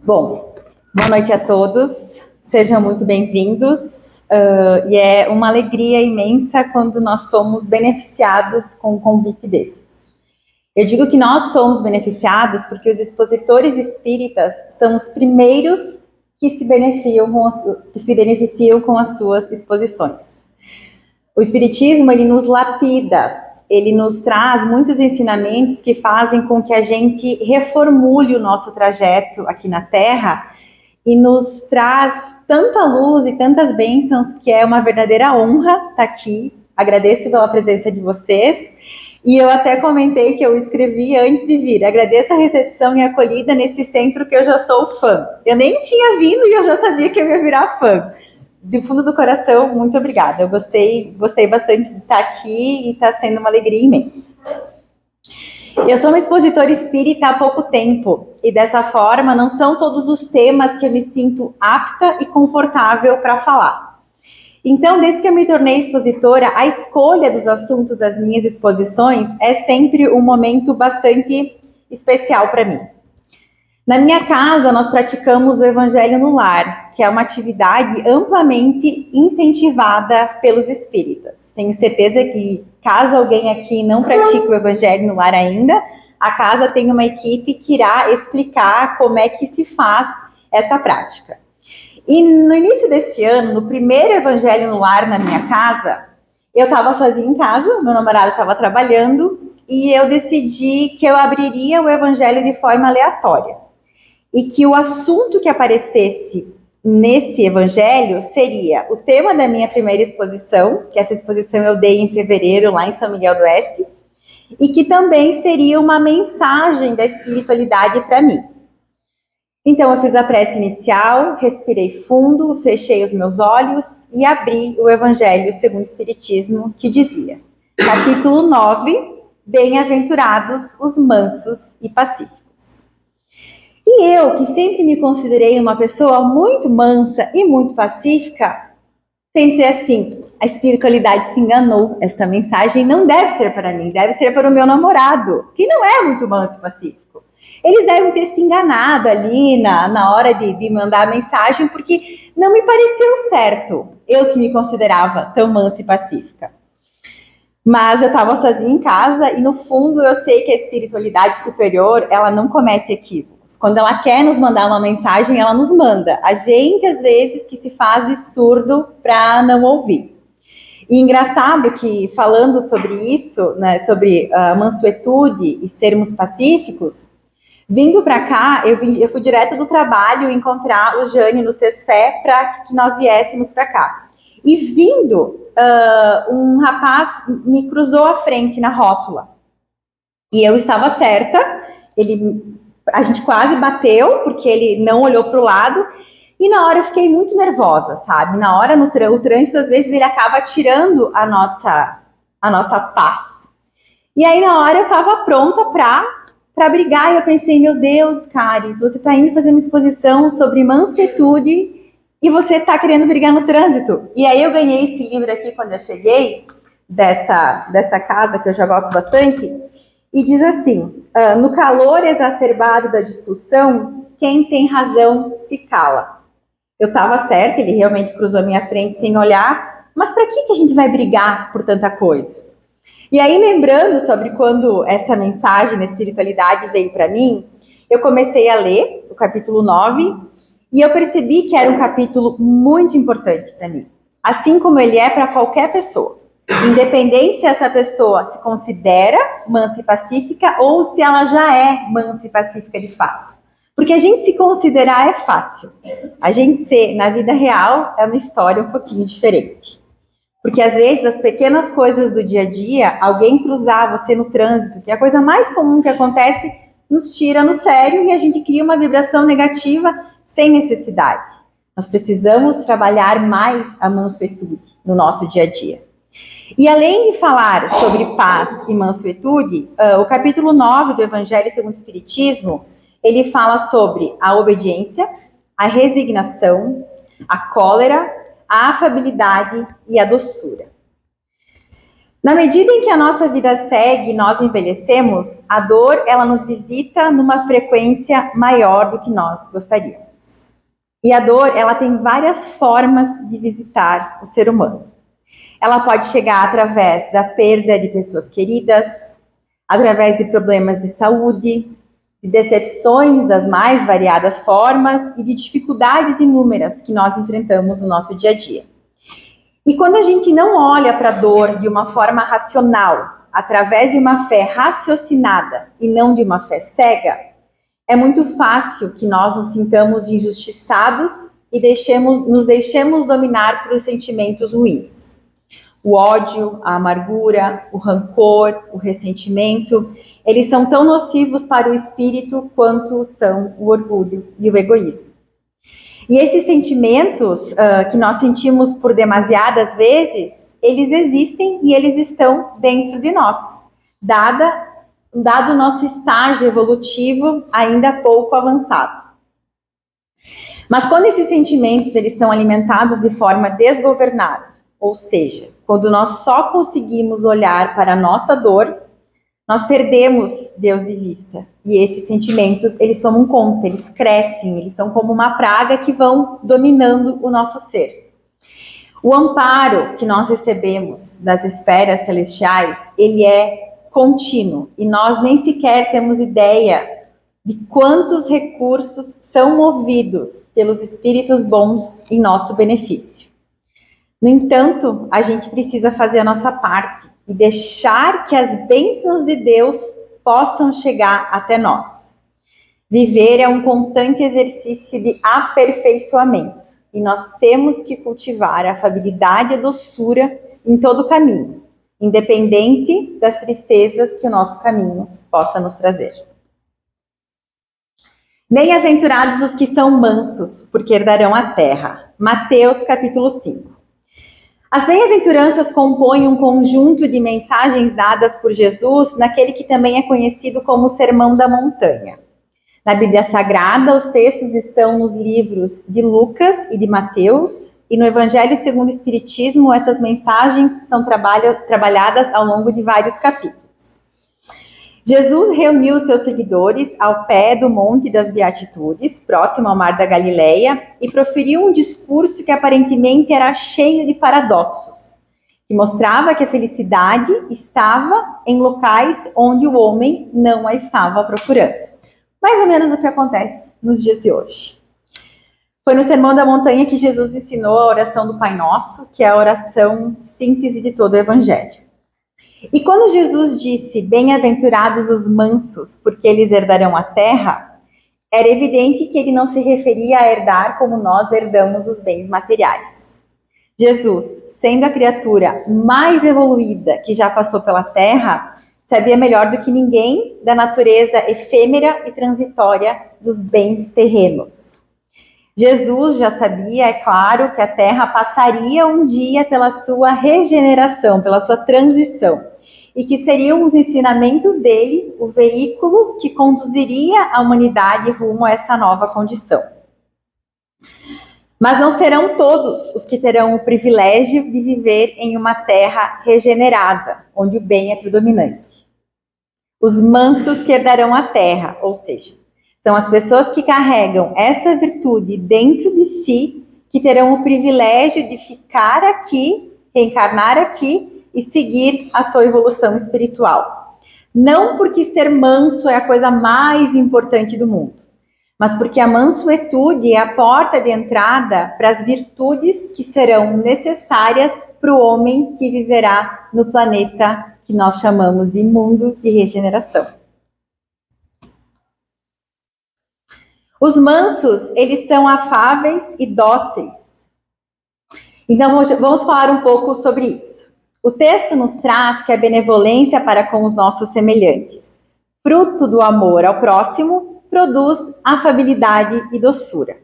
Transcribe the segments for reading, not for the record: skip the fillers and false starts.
Bom, boa noite a todos, sejam muito bem-vindos. E é uma alegria imensa quando nós somos beneficiados com um convite desses. Eu digo que nós somos beneficiados porque os expositores espíritas são os primeiros que se beneficiam com as suas exposições. O Espiritismo, ele nos lapida, ele nos traz muitos ensinamentos que fazem com que a gente reformule o nosso trajeto aqui na Terra e nos traz tanta luz e tantas bênçãos que é uma verdadeira honra estar aqui. Agradeço pela presença de vocês. E eu até comentei que eu escrevi antes de vir. Agradeço a recepção e a acolhida nesse centro que eu já sou fã. Eu nem tinha vindo e eu já sabia que eu ia virar fã. Do fundo do coração, muito obrigada. Eu gostei bastante de estar aqui e está sendo uma alegria imensa. Eu sou uma expositora espírita há pouco tempo e dessa forma não são todos os temas que eu me sinto apta e confortável para falar. Então, desde que eu me tornei expositora, a escolha dos assuntos das minhas exposições é sempre um momento bastante especial para mim. Na minha casa, nós praticamos o Evangelho no Lar, que é uma atividade amplamente incentivada pelos espíritas. Tenho certeza que, caso alguém aqui não pratique o Evangelho no Lar ainda, a casa tem uma equipe que irá explicar como é que se faz essa prática. E no início desse ano, no primeiro Evangelho no Lar na minha casa, eu estava sozinha em casa, meu namorado estava trabalhando, e eu decidi que eu abriria o Evangelho de forma aleatória. E que o assunto que aparecesse nesse evangelho seria o tema da minha primeira exposição, que essa exposição eu dei em fevereiro lá em São Miguel do Oeste, e que também seria uma mensagem da espiritualidade para mim. Então eu fiz a prece inicial, respirei fundo, fechei os meus olhos e abri o Evangelho segundo o Espiritismo, que dizia, capítulo 9, Bem-aventurados os mansos e pacíficos. E eu, que sempre me considerei uma pessoa muito mansa e muito pacífica, pensei assim, a espiritualidade se enganou, esta mensagem não deve ser para mim, deve ser para o meu namorado, que não é muito manso e pacífico. Eles devem ter se enganado ali na hora de mandar a mensagem, porque não me pareceu certo, eu que me considerava tão mansa e pacífica. Mas eu estava sozinha em casa e no fundo eu sei que a espiritualidade superior, ela não comete equívocos. Quando ela quer nos mandar uma mensagem, ela nos manda. A gente, às vezes, que se faz de surdo para não ouvir. E engraçado que, falando sobre isso, né, sobre a mansuetude e sermos pacíficos, vindo para cá, eu fui direto do trabalho encontrar o Jânio no Sesfé para que nós viéssemos para cá. E vindo, um rapaz me cruzou à frente na rótula. E eu estava certa, a gente quase bateu, porque ele não olhou para o lado, e na hora eu fiquei muito nervosa, sabe? Na hora, o trânsito, às vezes, ele acaba tirando a nossa paz. E aí, na hora, eu estava pronta para brigar, e eu pensei, meu Deus, Caris, você está indo fazer uma exposição sobre mansuetude e você está querendo brigar no trânsito. E aí eu ganhei esse livro aqui quando eu cheguei, dessa casa, que eu já gosto bastante, e diz assim, no calor exacerbado da discussão, quem tem razão se cala. Eu estava certa, ele realmente cruzou a minha frente sem olhar, mas para que a gente vai brigar por tanta coisa? E aí, lembrando sobre quando essa mensagem da espiritualidade veio para mim, eu comecei a ler o capítulo 9 e eu percebi que era um capítulo muito importante para mim, assim como ele é para qualquer pessoa. Independente se essa pessoa se considera mansa e pacífica ou se ela já é mansa e pacífica de fato. Porque a gente se considerar é fácil. A gente ser, na vida real, é uma história um pouquinho diferente. Porque às vezes as pequenas coisas do dia a dia, alguém cruzar você no trânsito, que é a coisa mais comum que acontece, nos tira no sério e a gente cria uma vibração negativa sem necessidade. Nós precisamos trabalhar mais a mansuetude no nosso dia a dia. E além de falar sobre paz e mansuetude, o capítulo 9 do Evangelho segundo o Espiritismo, ele fala sobre a obediência, a resignação, a cólera, a afabilidade e a doçura. Na medida em que a nossa vida segue e nós envelhecemos, a dor ela nos visita numa frequência maior do que nós gostaríamos. E a dor ela tem várias formas de visitar o ser humano. Ela pode chegar através da perda de pessoas queridas, através de problemas de saúde, de decepções das mais variadas formas e de dificuldades inúmeras que nós enfrentamos no nosso dia a dia. E quando a gente não olha para a dor de uma forma racional, através de uma fé raciocinada e não de uma fé cega, é muito fácil que nós nos sintamos injustiçados e nos deixemos dominar por sentimentos ruins. O ódio, a amargura, o rancor, o ressentimento, eles são tão nocivos para o espírito quanto são o orgulho e o egoísmo. E esses sentimentos que nós sentimos por demasiadas vezes, eles existem e eles estão dentro de nós, dado o nosso estágio evolutivo ainda pouco avançado. Mas quando esses sentimentos eles são alimentados de forma desgovernada, ou seja, quando nós só conseguimos olhar para a nossa dor, nós perdemos Deus de vista. E esses sentimentos, eles tomam conta, eles crescem, eles são como uma praga que vão dominando o nosso ser. O amparo que nós recebemos das esferas celestiais, ele é contínuo. E nós nem sequer temos ideia de quantos recursos são movidos pelos espíritos bons em nosso benefício. No entanto, a gente precisa fazer a nossa parte e deixar que as bênçãos de Deus possam chegar até nós. Viver é um constante exercício de aperfeiçoamento e nós temos que cultivar a afabilidade e a doçura em todo o caminho, independente das tristezas que o nosso caminho possa nos trazer. Bem-aventurados os que são mansos, porque herdarão a terra. Mateus capítulo 5. As bem-aventuranças compõem um conjunto de mensagens dadas por Jesus naquele que também é conhecido como o Sermão da Montanha. Na Bíblia Sagrada, os textos estão nos livros de Lucas e de Mateus, e no Evangelho segundo o Espiritismo, essas mensagens são trabalhadas ao longo de vários capítulos. Jesus reuniu seus seguidores ao pé do Monte das Beatitudes, próximo ao Mar da Galileia, e proferiu um discurso que aparentemente era cheio de paradoxos, que mostrava que a felicidade estava em locais onde o homem não a estava procurando. Mais ou menos o que acontece nos dias de hoje. Foi no Sermão da Montanha que Jesus ensinou a oração do Pai Nosso, que é a oração síntese de todo o Evangelho. E quando Jesus disse, bem-aventurados os mansos, porque eles herdarão a terra, era evidente que ele não se referia a herdar como nós herdamos os bens materiais. Jesus, sendo a criatura mais evoluída que já passou pela terra, sabia melhor do que ninguém da natureza efêmera e transitória dos bens terrenos. Jesus já sabia, é claro, que a terra passaria um dia pela sua regeneração, pela sua transição, e que seriam os ensinamentos dele o veículo que conduziria a humanidade rumo a essa nova condição. Mas não serão todos os que terão o privilégio de viver em uma terra regenerada, onde o bem é predominante. Os mansos que herdarão a terra, ou seja, são as pessoas que carregam essa virtude dentro de si, que terão o privilégio de ficar aqui, reencarnar aqui, e seguir a sua evolução espiritual. Não porque ser manso é a coisa mais importante do mundo, mas porque a mansuetude é a porta de entrada para as virtudes que serão necessárias para o homem que viverá no planeta que nós chamamos de mundo de regeneração. Os mansos, eles são afáveis e dóceis. Então, vamos falar um pouco sobre isso. O texto nos traz que a benevolência para com os nossos semelhantes, fruto do amor ao próximo, produz afabilidade e doçura.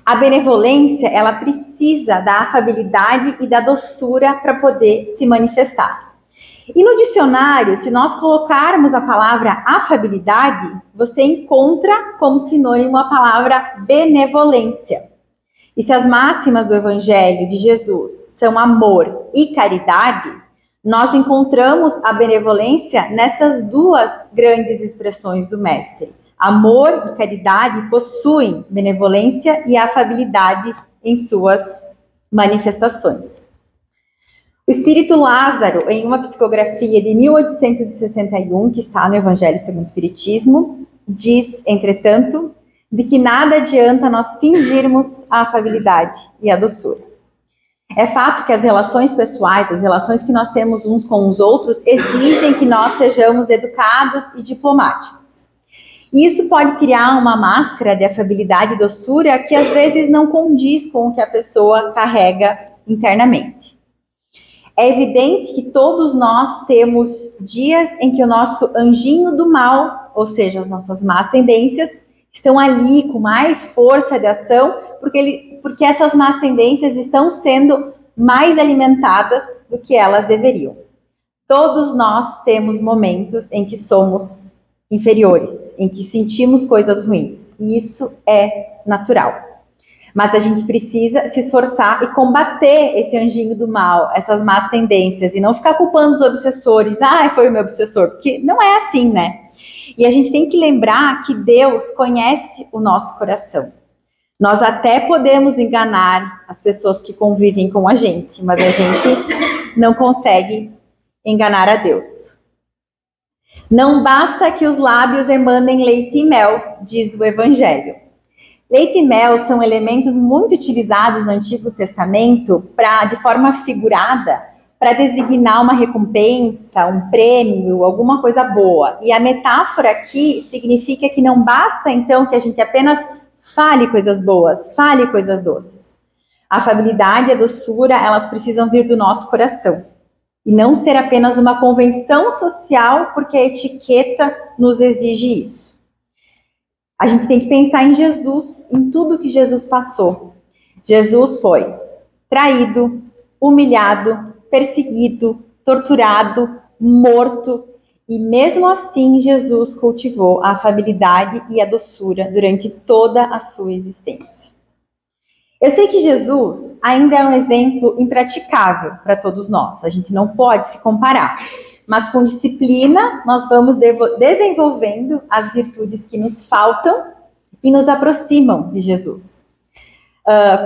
A benevolência, ela precisa da afabilidade e da doçura para poder se manifestar. E no dicionário, se nós colocarmos a palavra afabilidade, você encontra como sinônimo a palavra benevolência. E se as máximas do Evangelho de Jesus são amor e caridade, nós encontramos a benevolência nessas duas grandes expressões do Mestre. Amor e caridade possuem benevolência e afabilidade em suas manifestações. O Espírito Lázaro, em uma psicografia de 1861, que está no Evangelho segundo o Espiritismo, diz, entretanto, de que nada adianta nós fingirmos a afabilidade e a doçura. É fato que as relações pessoais, as relações que nós temos uns com os outros, exigem que nós sejamos educados e diplomáticos. E isso pode criar uma máscara de afabilidade e doçura que às vezes não condiz com o que a pessoa carrega internamente. É evidente que todos nós temos dias em que o nosso anjinho do mal, ou seja, as nossas más tendências, estão ali com mais força de ação, porque essas más tendências estão sendo mais alimentadas do que elas deveriam. Todos nós temos momentos em que somos inferiores, em que sentimos coisas ruins, e isso é natural. Mas a gente precisa se esforçar e combater esse anjinho do mal, essas más tendências, e não ficar culpando os obsessores. Ah, foi o meu obsessor, porque não é assim, né? E a gente tem que lembrar que Deus conhece o nosso coração. Nós até podemos enganar as pessoas que convivem com a gente, mas a gente não consegue enganar a Deus. Não basta que os lábios emanem leite e mel, diz o Evangelho. Leite e mel são elementos muito utilizados no Antigo Testamento de forma figurada, para designar uma recompensa, um prêmio, alguma coisa boa. E a metáfora aqui significa que não basta, então, que a gente apenas fale coisas boas, fale coisas doces. A afabilidade e a doçura, elas precisam vir do nosso coração. E não ser apenas uma convenção social, porque a etiqueta nos exige isso. A gente tem que pensar em Jesus, em tudo que Jesus passou. Jesus foi traído, humilhado, perseguido, torturado, morto, e mesmo assim Jesus cultivou a afabilidade e a doçura durante toda a sua existência. Eu sei que Jesus ainda é um exemplo impraticável para todos nós, a gente não pode se comparar, mas com disciplina nós vamos desenvolvendo as virtudes que nos faltam e nos aproximam de Jesus.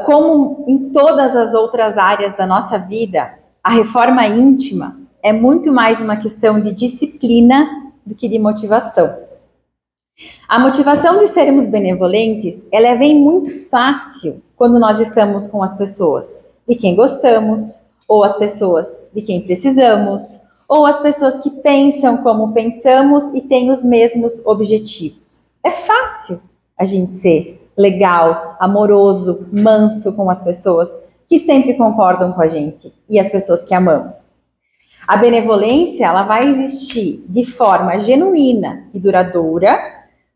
Como em todas as outras áreas da nossa vida, a reforma íntima é muito mais uma questão de disciplina do que de motivação. A motivação de sermos benevolentes, ela vem muito fácil quando nós estamos com as pessoas de quem gostamos, ou as pessoas de quem precisamos, ou as pessoas que pensam como pensamos e têm os mesmos objetivos. É fácil a gente ser legal, amoroso, manso com as pessoas que sempre concordam com a gente e as pessoas que amamos. A benevolência, ela vai existir de forma genuína e duradoura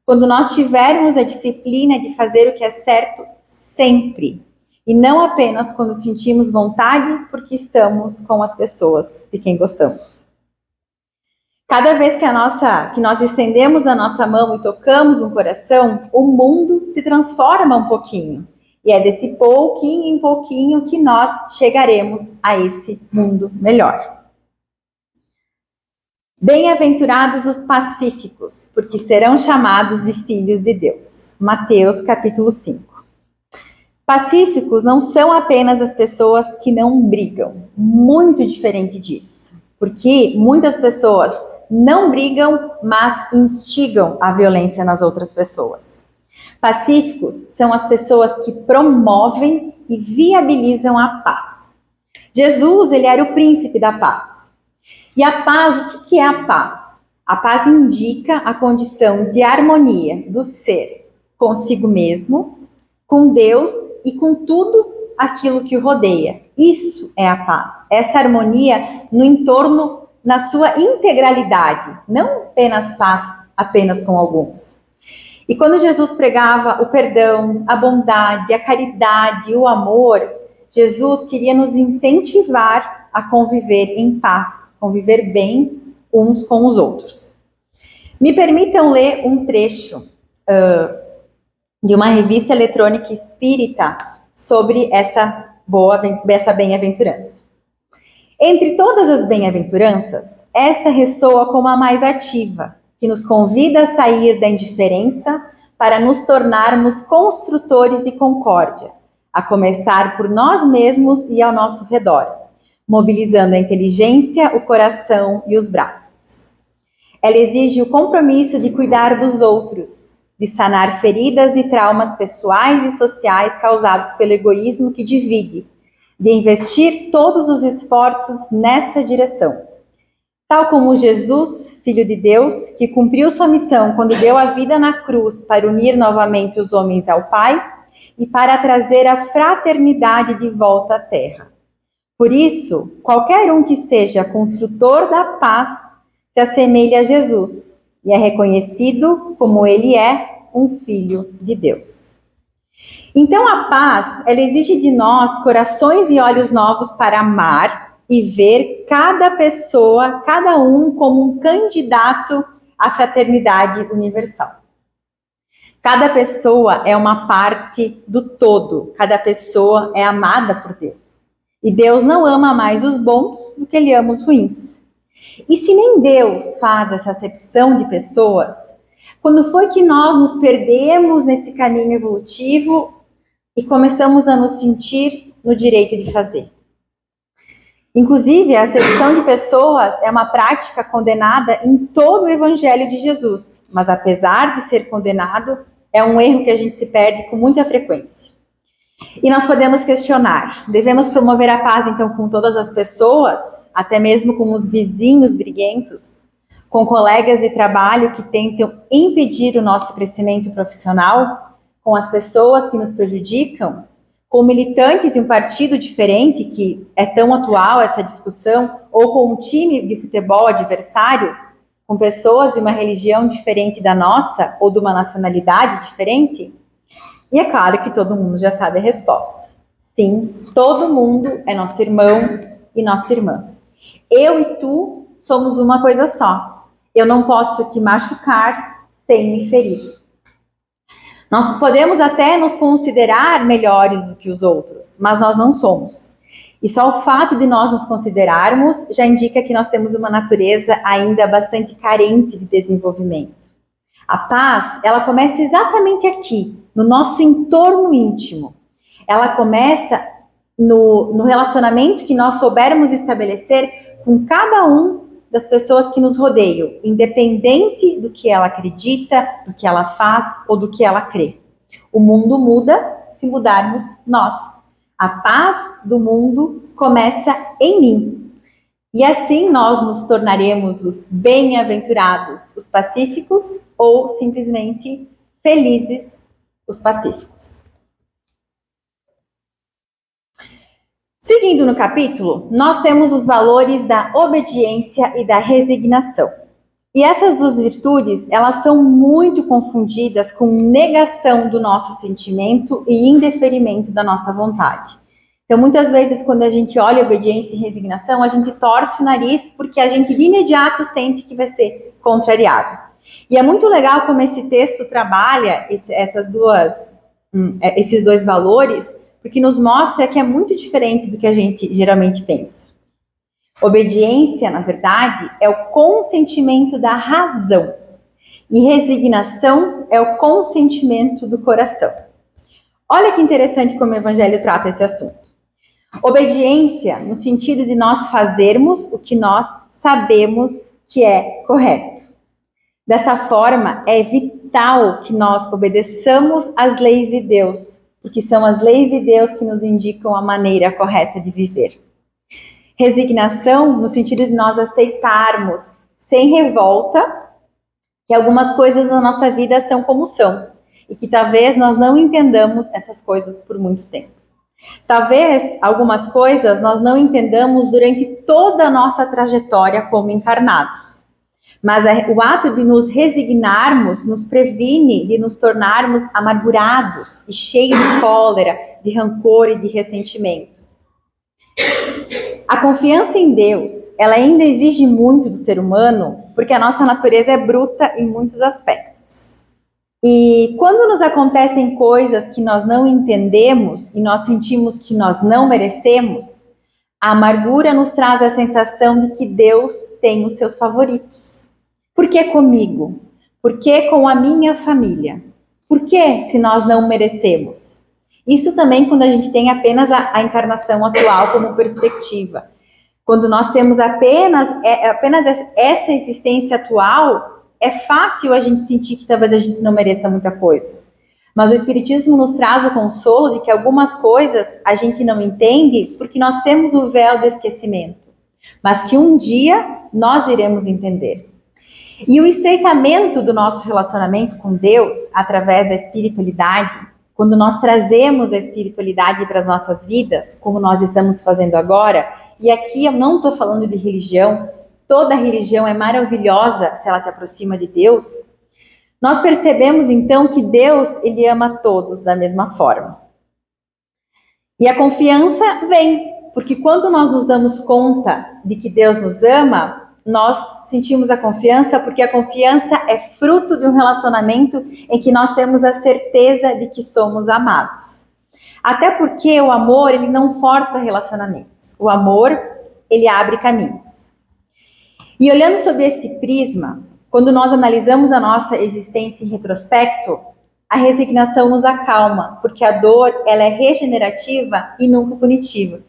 quando nós tivermos a disciplina de fazer o que é certo sempre, e não apenas quando sentimos vontade porque estamos com as pessoas de quem gostamos. Cada vez que nós estendemos a nossa mão e tocamos um coração, o mundo se transforma um pouquinho. E é desse pouquinho em pouquinho que nós chegaremos a esse mundo melhor. Bem-aventurados os pacíficos, porque serão chamados de filhos de Deus. Mateus, capítulo 5. Pacíficos não são apenas as pessoas que não brigam. Muito diferente disso. Porque muitas pessoas não brigam, mas instigam a violência nas outras pessoas. Pacíficos são as pessoas que promovem e viabilizam a paz. Jesus, ele era o príncipe da paz. E a paz, o que é a paz? A paz indica a condição de harmonia do ser consigo mesmo, com Deus e com tudo aquilo que o rodeia. Isso é a paz. Essa harmonia no entorno, na sua integralidade, não apenas paz, apenas com alguns. E quando Jesus pregava o perdão, a bondade, a caridade, o amor, Jesus queria nos incentivar a conviver em paz, conviver bem uns com os outros. Me permitam ler um trecho de uma revista eletrônica espírita sobre essa bem-aventurança. Entre todas as bem-aventuranças, esta ressoa como a mais ativa, que nos convida a sair da indiferença para nos tornarmos construtores de concórdia, a começar por nós mesmos e ao nosso redor, mobilizando a inteligência, o coração e os braços. Ela exige o compromisso de cuidar dos outros, de sanar feridas e traumas pessoais e sociais causados pelo egoísmo que divide, de investir todos os esforços nessa direção. Tal como Jesus, Filho de Deus, que cumpriu sua missão quando deu a vida na cruz para unir novamente os homens ao Pai e para trazer a fraternidade de volta à Terra. Por isso, qualquer um que seja construtor da paz se assemelha a Jesus e é reconhecido como ele é um Filho de Deus. Então a paz, ela exige de nós corações e olhos novos para amar e ver cada pessoa, cada um como um candidato à fraternidade universal. Cada pessoa é uma parte do todo, cada pessoa é amada por Deus. E Deus não ama mais os bons do que ele ama os ruins. E se nem Deus faz essa acepção de pessoas, quando foi que nós nos perdemos nesse caminho evolutivo e começamos a nos sentir no direito de fazer? Inclusive, a acepção de pessoas é uma prática condenada em todo o Evangelho de Jesus, mas apesar de ser condenado, é um erro que a gente se perde com muita frequência. E nós podemos questionar, devemos promover a paz então com todas as pessoas, até mesmo com os vizinhos briguentos, com colegas de trabalho que tentam impedir o nosso crescimento profissional, com as pessoas que nos prejudicam, com militantes de um partido diferente, que é tão atual essa discussão, ou com um time de futebol adversário, com pessoas de uma religião diferente da nossa, ou de uma nacionalidade diferente? E é claro que todo mundo já sabe a resposta. Sim, todo mundo é nosso irmão e nossa irmã. Eu e tu somos uma coisa só. Eu não posso te machucar sem me ferir. Nós podemos até nos considerar melhores do que os outros, mas nós não somos. E só o fato de nós nos considerarmos já indica que nós temos uma natureza ainda bastante carente de desenvolvimento. A paz, ela começa exatamente aqui, no nosso entorno íntimo. Ela começa no relacionamento que nós soubermos estabelecer com cada um das pessoas que nos rodeiam, independente do que ela acredita, do que ela faz ou do que ela crê. O mundo muda se mudarmos nós. A paz do mundo começa em mim. E assim nós nos tornaremos os bem-aventurados, os pacíficos, ou simplesmente felizes, os pacíficos. Seguindo no capítulo, nós temos os valores da obediência e da resignação. E essas duas virtudes, elas são muito confundidas com negação do nosso sentimento e indeferimento da nossa vontade. Então, muitas vezes, quando a gente olha obediência e resignação, a gente torce o nariz porque a gente de imediato sente que vai ser contrariado. E é muito legal como esse texto trabalha esses dois valores, porque nos mostra que é muito diferente do que a gente geralmente pensa. Obediência, na verdade, é o consentimento da razão. E resignação é o consentimento do coração. Olha que interessante como o Evangelho trata esse assunto. Obediência, no sentido de nós fazermos o que nós sabemos que é correto. Dessa forma, é vital que nós obedeçamos às leis de Deus, porque são as leis de Deus que nos indicam a maneira correta de viver. Resignação, no sentido de nós aceitarmos, sem revolta, que algumas coisas na nossa vida são como são, e que talvez nós não entendamos essas coisas por muito tempo. Talvez algumas coisas nós não entendamos durante toda a nossa trajetória como encarnados. Mas o ato de nos resignarmos nos previne de nos tornarmos amargurados e cheios de cólera, de rancor e de ressentimento. A confiança em Deus, ela ainda exige muito do ser humano, porque a nossa natureza é bruta em muitos aspectos. E quando nos acontecem coisas que nós não entendemos e nós sentimos que nós não merecemos, A amargura nos traz a sensação de que Deus tem os seus favoritos. Por que comigo? Por que com a minha família? Por que se nós não merecemos? Isso também quando a gente tem apenas a encarnação atual como perspectiva. Quando nós temos apenas essa existência atual, é fácil a gente sentir que talvez a gente não mereça muita coisa. Mas o Espiritismo nos traz o consolo de que algumas coisas a gente não entende porque nós temos o véu do esquecimento, mas que um dia nós iremos entender. E o estreitamento do nosso relacionamento com Deus, através da espiritualidade, quando nós trazemos a espiritualidade para as nossas vidas, como nós estamos fazendo agora, e aqui eu não estou falando de religião, toda religião é maravilhosa se ela te aproxima de Deus, nós percebemos então que Deus, ele ama todos da mesma forma. E a confiança vem, porque quando nós nos damos conta de que Deus nos ama, nós sentimos a confiança, porque a confiança é fruto de um relacionamento em que nós temos a certeza de que somos amados. Até porque o amor, ele não força relacionamentos. O amor, ele abre caminhos. E olhando sob este prisma, quando nós analisamos a nossa existência em retrospecto, a resignação nos acalma, porque a dor, ela é regenerativa e nunca punitiva.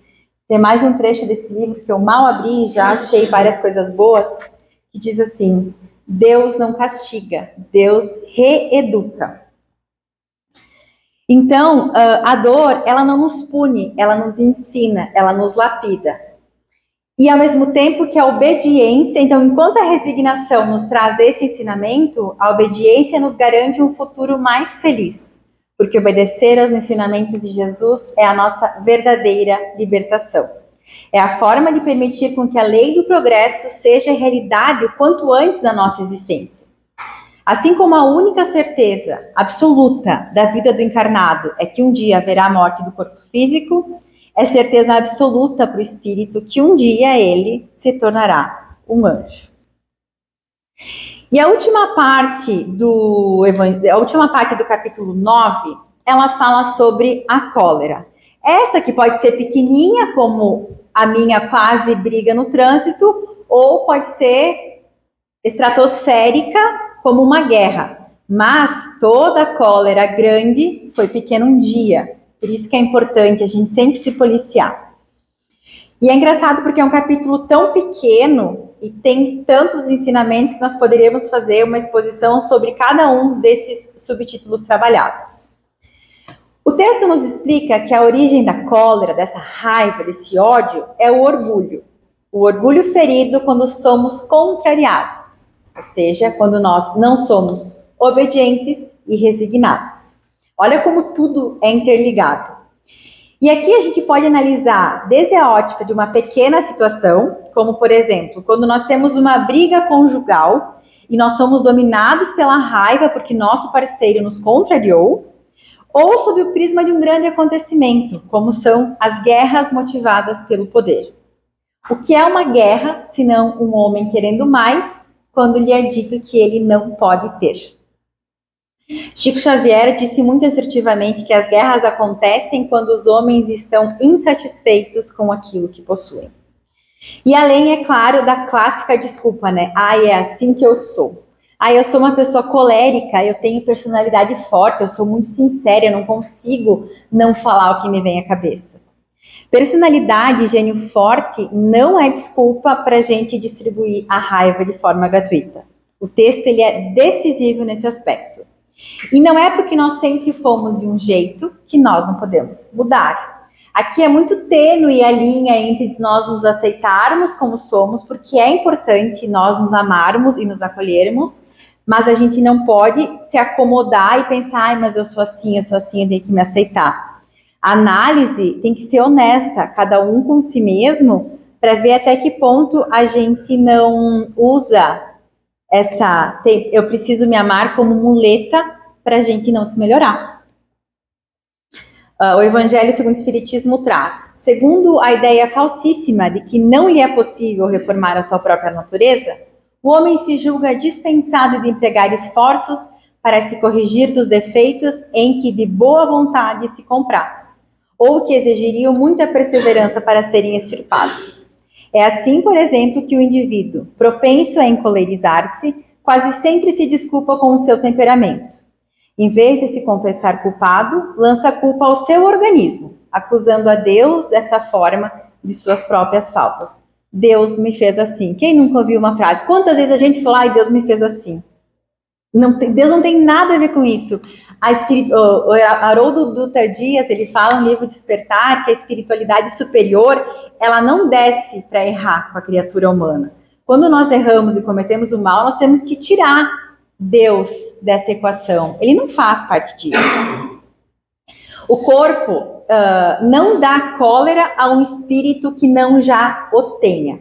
Tem mais um trecho desse livro que eu mal abri e já achei várias coisas boas, que diz assim: Deus não castiga, Deus reeduca. Então, a dor, ela não nos pune, ela nos ensina, ela nos lapida. E ao mesmo tempo que a obediência, então, enquanto a resignação nos traz esse ensinamento, a obediência nos garante um futuro mais feliz, porque obedecer aos ensinamentos de Jesus é a nossa verdadeira libertação. É a forma de permitir com que a lei do progresso seja realidade o quanto antes da nossa existência. Assim como a única certeza absoluta da vida do encarnado é que um dia haverá a morte do corpo físico, é certeza absoluta para o espírito que um dia ele se tornará um anjo. E a última parte do capítulo 9, ela fala sobre a cólera. Essa que pode ser pequenininha, como a minha quase briga no trânsito, ou pode ser estratosférica, como uma guerra. Mas toda cólera grande foi pequena um dia. Por isso que é importante a gente sempre se policiar. E é engraçado porque é um capítulo tão pequeno e tem tantos ensinamentos que nós poderíamos fazer uma exposição sobre cada um desses subtítulos trabalhados. O texto nos explica que a origem da cólera, dessa raiva, desse ódio, é o orgulho. O orgulho ferido quando somos contrariados, ou seja, quando nós não somos obedientes e resignados. Olha como tudo é interligado. E aqui a gente pode analisar desde a ótica de uma pequena situação, como por exemplo, quando nós temos uma briga conjugal e nós somos dominados pela raiva porque nosso parceiro nos contrariou, ou sob o prisma de um grande acontecimento, como são as guerras motivadas pelo poder. O que é uma guerra, senão um homem querendo mais, quando lhe é dito que ele não pode ter? Chico Xavier disse muito assertivamente que as guerras acontecem quando os homens estão insatisfeitos com aquilo que possuem. E além, é claro, da clássica desculpa, né? É assim que eu sou. Eu sou uma pessoa colérica, eu tenho personalidade forte, eu sou muito sincera, eu não consigo não falar o que me vem à cabeça. Personalidade e gênio forte não é desculpa para a gente distribuir a raiva de forma gratuita. O texto ele é decisivo nesse aspecto. E não é porque nós sempre fomos de um jeito que nós não podemos mudar. Aqui é muito tênue a linha entre nós nos aceitarmos como somos, porque é importante nós nos amarmos e nos acolhermos, mas a gente não pode se acomodar e pensar, mas eu sou assim, eu tenho que me aceitar. A análise tem que ser honesta, cada um com si mesmo, para ver até que ponto a gente não usa eu preciso me amar como muleta para a gente não se melhorar. O Evangelho segundo o Espiritismo traz, segundo a ideia falsíssima de que não lhe é possível reformar a sua própria natureza, o homem se julga dispensado de empregar esforços para se corrigir dos defeitos em que de boa vontade se compraz. ou que exigiriam muita perseverança para serem extirpados. É assim, por exemplo, que o indivíduo, propenso a encolerizar-se, quase sempre se desculpa com o seu temperamento. Em vez de se confessar culpado, lança a culpa ao seu organismo, acusando a Deus dessa forma de suas próprias faltas. Deus me fez assim. Quem nunca ouviu uma frase? Quantas vezes a gente fala, ai, Deus me fez assim? Deus não tem nada a ver com isso. O Haroldo Dutra Dias, ele fala no livro Despertar que a espiritualidade superior, ela não desce para errar com a criatura humana. Quando nós erramos e cometemos o mal, nós temos que tirar Deus dessa equação. Ele não faz parte disso. O corpo não dá cólera a um espírito que não já o tenha.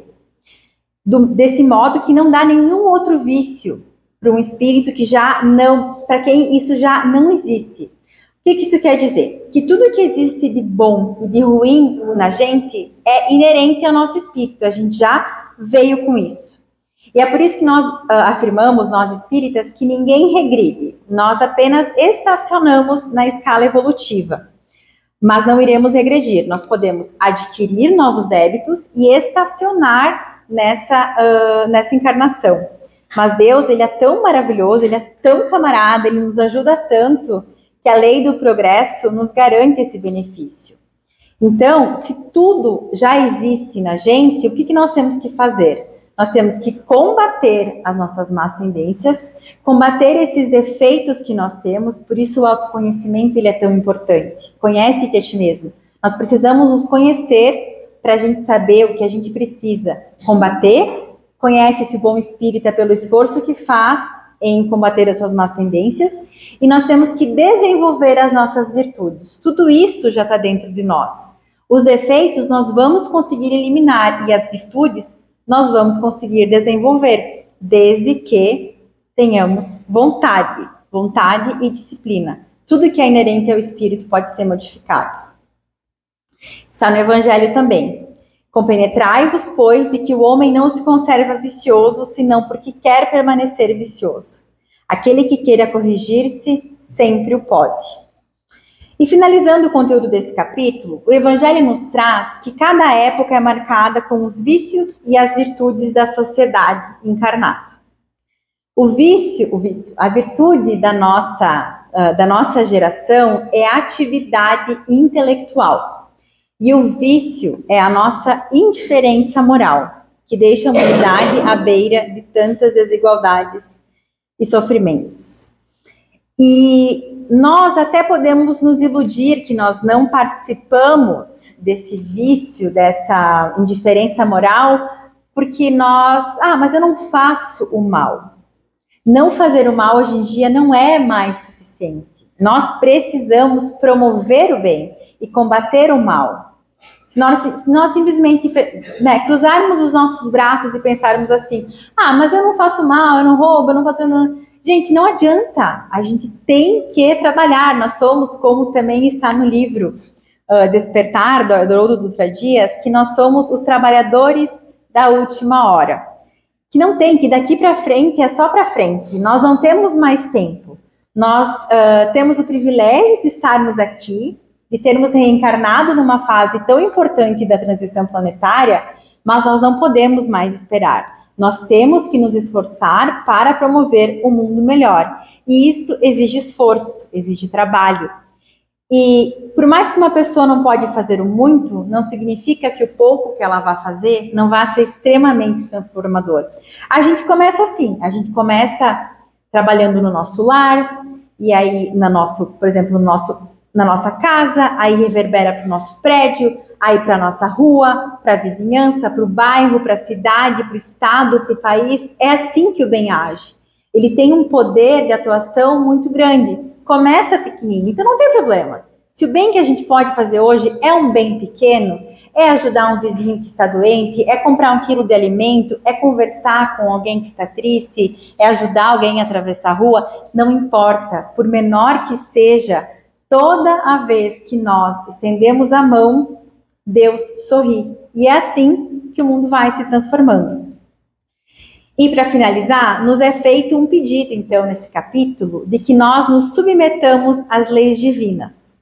Desse modo que não dá nenhum outro vício para um espírito que já não, para quem isso já não existe. O que isso quer dizer? Que tudo que existe de bom e de ruim na gente é inerente ao nosso espírito, a gente já veio com isso. E é por isso que nós afirmamos, nós espíritas, que ninguém regride, nós apenas estacionamos na escala evolutiva, mas não iremos regredir, nós podemos adquirir novos débitos e estacionar nessa encarnação. Mas Deus, ele é tão maravilhoso, ele é tão camarada, ele nos ajuda tanto, que a lei do progresso nos garante esse benefício. Então, se tudo já existe na gente, o que nós temos que fazer? Nós temos que combater as nossas más tendências, combater esses defeitos que nós temos, por isso o autoconhecimento ele é tão importante. Conhece-te a ti mesmo. Nós precisamos nos conhecer para a gente saber o que a gente precisa combater. Conhece-se o bom espírita pelo esforço que faz em combater as suas más tendências, e nós temos que desenvolver as nossas virtudes. Tudo isso já está dentro de nós. Os defeitos nós vamos conseguir eliminar, e as virtudes nós vamos conseguir desenvolver, desde que tenhamos vontade e disciplina. Tudo que é inerente ao espírito pode ser modificado. Está no Evangelho também. Compenetrai-vos, pois, de que o homem não se conserva vicioso, senão porque quer permanecer vicioso. Aquele que queira corrigir-se, sempre o pode. E finalizando o conteúdo desse capítulo, o Evangelho nos traz que cada época é marcada com os vícios e as virtudes da sociedade encarnada. A virtude da nossa geração é a atividade intelectual. E o vício é a nossa indiferença moral, que deixa a humanidade à beira de tantas desigualdades e sofrimentos. E nós até podemos nos iludir que nós não participamos desse vício, dessa indiferença moral, porque mas eu não faço o mal. Não fazer o mal hoje em dia não é mais suficiente. Nós precisamos promover o bem e combater o mal. Se nós simplesmente cruzarmos os nossos braços e pensarmos assim, mas eu não faço mal, eu não roubo, eu não faço... Gente, não adianta, a gente tem que trabalhar, nós somos, como também está no livro Despertar, do Haroldo Dutra Dias, que nós somos os trabalhadores da última hora. Que não tem, que daqui para frente é só para frente, nós não temos mais tempo. Nós temos o privilégio de estarmos aqui, de termos reencarnado numa fase tão importante da transição planetária, mas nós não podemos mais esperar. Nós temos que nos esforçar para promover um mundo melhor. E isso exige esforço, exige trabalho. E por mais que uma pessoa não pode fazer o muito, não significa que o pouco que ela vai fazer não vai ser extremamente transformador. A gente começa assim, a gente começa trabalhando no nosso lar, e aí, por exemplo, na nossa casa, aí reverbera para o nosso prédio, aí para a nossa rua, para a vizinhança, para o bairro, para a cidade, para o estado, para o país. É assim que o bem age. Ele tem um poder de atuação muito grande. Começa pequenininho, então não tem problema. Se o bem que a gente pode fazer hoje é um bem pequeno, é ajudar um vizinho que está doente, é comprar 1 quilo de alimento, é conversar com alguém que está triste, é ajudar alguém a atravessar a rua, não importa. Por menor que seja, toda a vez que nós estendemos a mão, Deus sorri. E é assim que o mundo vai se transformando. E para finalizar, nos é feito um pedido, então, nesse capítulo, de que nós nos submetamos às leis divinas.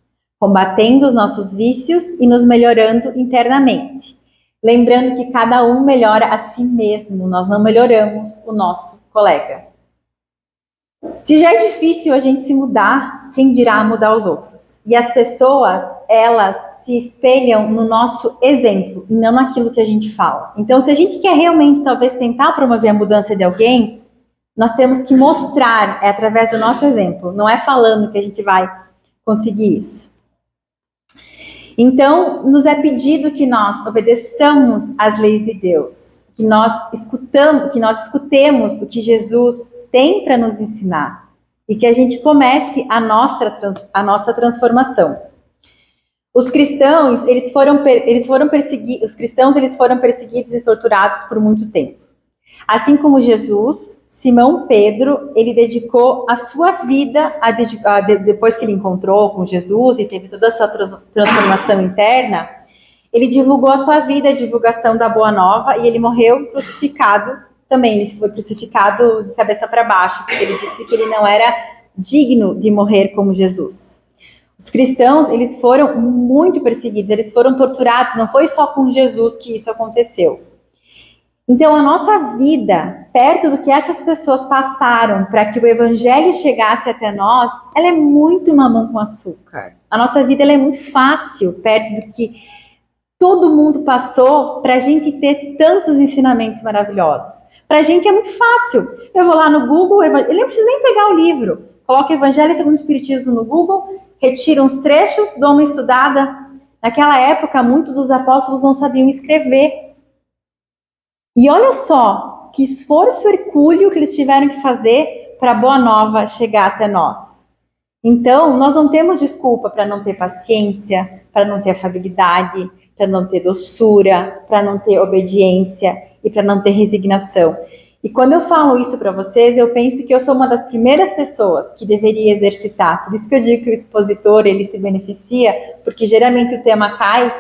combatendo os nossos vícios e nos melhorando internamente. Lembrando que cada um melhora a si mesmo, nós não melhoramos o nosso colega. Se já é difícil a gente se mudar, quem dirá mudar os outros? E as pessoas, elas se espelham no nosso exemplo e não naquilo que a gente fala. Então, se a gente quer realmente, talvez, tentar promover a mudança de alguém, nós temos que mostrar, é através do nosso exemplo, não é falando que a gente vai conseguir isso. Então, nos é pedido que nós obedeçamos às leis de Deus, que nós escutemos o que Jesus tem para nos ensinar e que a gente comece a nossa transformação. Os cristãos, eles foram perseguidos e torturados por muito tempo. Assim como Jesus, Simão Pedro, ele dedicou a sua vida, depois que ele encontrou com Jesus e teve toda essa transformação interna, ele divulgou a sua vida, a divulgação da Boa Nova, e ele morreu crucificado também. Ele foi crucificado de cabeça para baixo, porque ele disse que ele não era digno de morrer como Jesus. Os cristãos, eles foram muito perseguidos, eles foram torturados, não foi só com Jesus que isso aconteceu. Então, a nossa vida, perto do que essas pessoas passaram para que o evangelho chegasse até nós, ela é muito mamão com açúcar. A nossa vida ela é muito fácil, perto do que todo mundo passou para a gente ter tantos ensinamentos maravilhosos. Para a gente é muito fácil. Eu vou lá no Google, eu não preciso nem pegar o livro. Coloco Evangelho segundo o Espiritismo no Google, retiro uns trechos, dou uma estudada. Naquela época, muitos dos apóstolos não sabiam escrever. E olha só que esforço hercúleo que eles tiveram que fazer para a Boa Nova chegar até nós. Então, nós não temos desculpa para não ter paciência, para não ter afabilidade, para não ter doçura, para não ter obediência e para não ter resignação. E quando eu falo isso para vocês, eu penso que eu sou uma das primeiras pessoas que deveria exercitar. Por isso que eu digo que o expositor, ele se beneficia, porque geralmente o tema cai,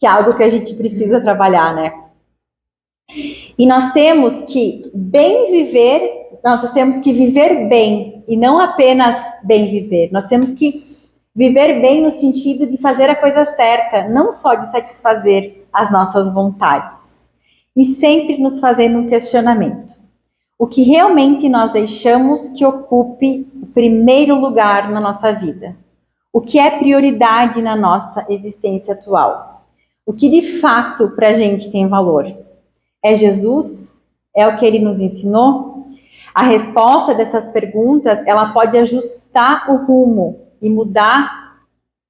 que é algo que a gente precisa trabalhar, né? E nós temos que nós temos que viver bem, e não apenas bem viver. Nós temos que viver bem no sentido de fazer a coisa certa, não só de satisfazer as nossas vontades. E sempre nos fazendo um questionamento. O que realmente nós deixamos que ocupe o primeiro lugar na nossa vida? O que é prioridade na nossa existência atual? O que de fato para a gente tem valor? É Jesus? É o que ele nos ensinou? A resposta dessas perguntas, ela pode ajustar o rumo e mudar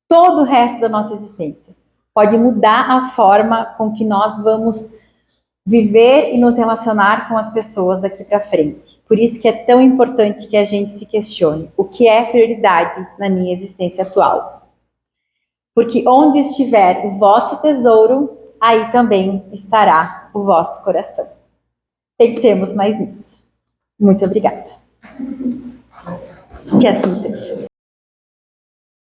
todo o resto da nossa existência. Pode mudar a forma com que nós vamos viver e nos relacionar com as pessoas daqui para frente. Por isso que é tão importante que a gente se questione: o que é prioridade na minha existência atual? Porque onde estiver o vosso tesouro, aí também estará o vosso coração. Pensemos mais nisso. Muito obrigada. Que assim seja.